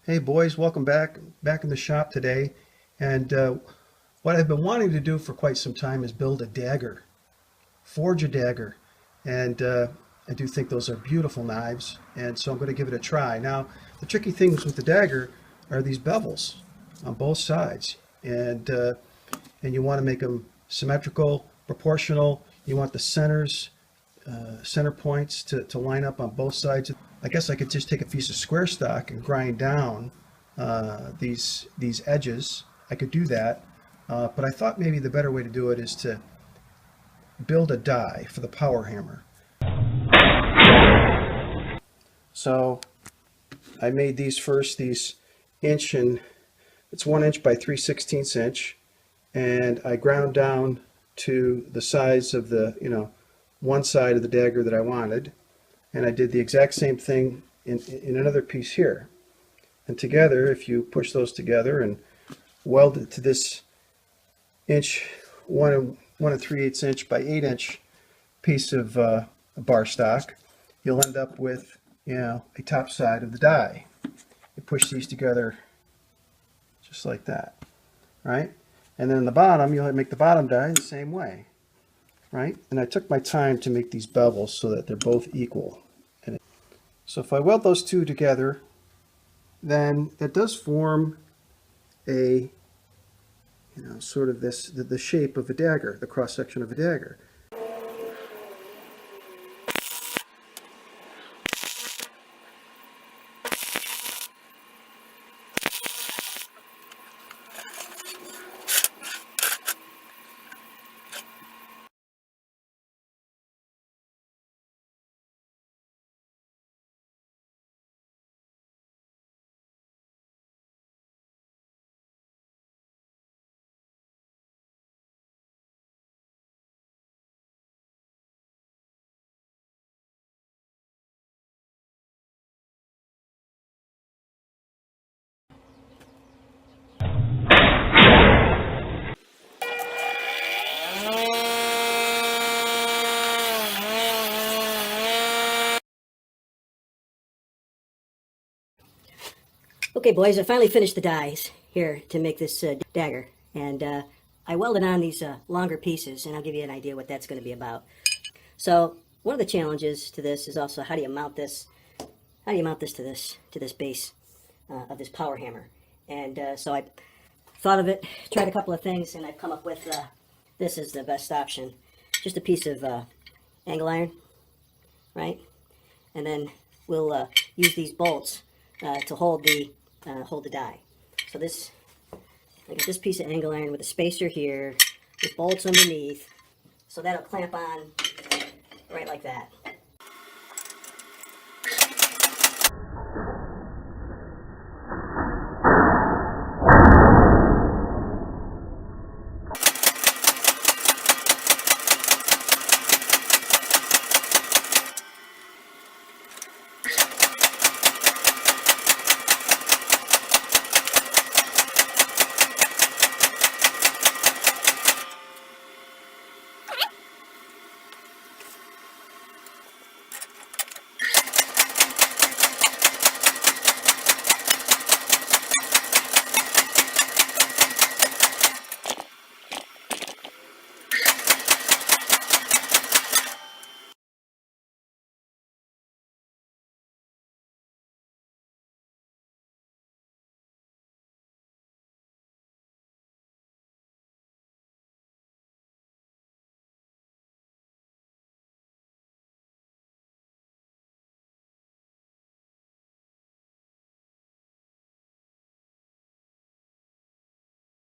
Hey boys, welcome back in the shop today. And what I've been wanting to do for quite some time is build a dagger, forge a dagger. And I do think those are beautiful knives, and so I'm going to give it a try. Now, the tricky things with the dagger are these bevels on both sides. And you want to make them symmetrical, proportional. You want the center points to line up on both sides. I guess I could just take a piece of square stock and grind down these edges. I could do that, but I thought maybe the better way to do it is to build a die for the power hammer. So I made these inch and it's 1 inch by 3/16 inch, and I ground down to the size of the one side of the dagger that I wanted, and I did the exact same thing in another piece here. And together, if you push those together and weld it to this inch, 1 3/8 inch by 8 inch piece of bar stock, you'll end up with a top side of the die. You push these together just like that, right? And then in the bottom, you'll make the bottom die the same way, right? And I took my time to make these bevels so that they're both equal. So if I weld those two together, then that does form a, sort of the shape of a dagger, the cross section of a dagger. Okay, boys, I finally finished the dies here to make this dagger, and I welded on these longer pieces, and I'll give you an idea what that's going to be about. So one of the challenges to this is also how do you mount this? How do you mount this to this base of this power hammer? And so I thought of it, tried a couple of things, and I've come up with this is the best option. Just a piece of angle iron, right? And then we'll use these bolts to hold the die. So I got this piece of angle iron with a spacer here, with bolts underneath, so that'll clamp on right like that.